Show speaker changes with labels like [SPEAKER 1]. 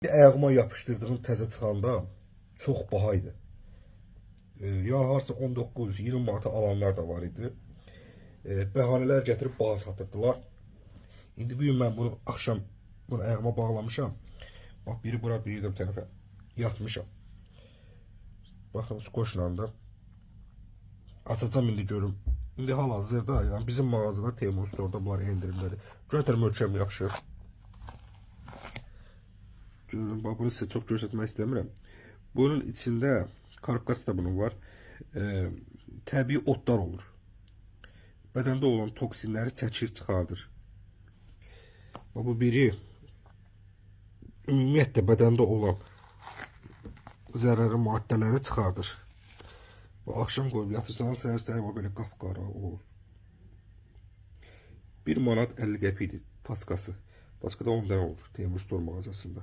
[SPEAKER 1] Ayağıma yapıştırdığım təzə çıxanda çox baha idi. Yəni harca 19-20 manata alanlar da var idi. Bəhanələr gətirib baha satırdılar. İndi bu gün mən bunu axşam bunu ayağıma bağlamışam. Bax biri bura, biri də bu tərəfə yatmışam. Baxın qoşulan da açacağım indi görüm. İndi hal-hazırda yəni bizim mağazada Temu Store'da bunlar endirimdədir. Götür möhkəm yapışır. Görün, bax bunu sizə çox göstərmək istəmirəm. Bunun içində karabkası da bunun var. Təbii otlar olur. Bədəndə olan toksinləri çəkir, çıxardır. Bu biri ümumiyyətlə bədəndə olan zərərli maddələri çıxardır. Axşam qoyub yatırsanız səhər-səhər belə qapqara olur. 1 manat 50 qəpikdir paçkası. Paçkada 10 dənə olur Temu Store mağazasında.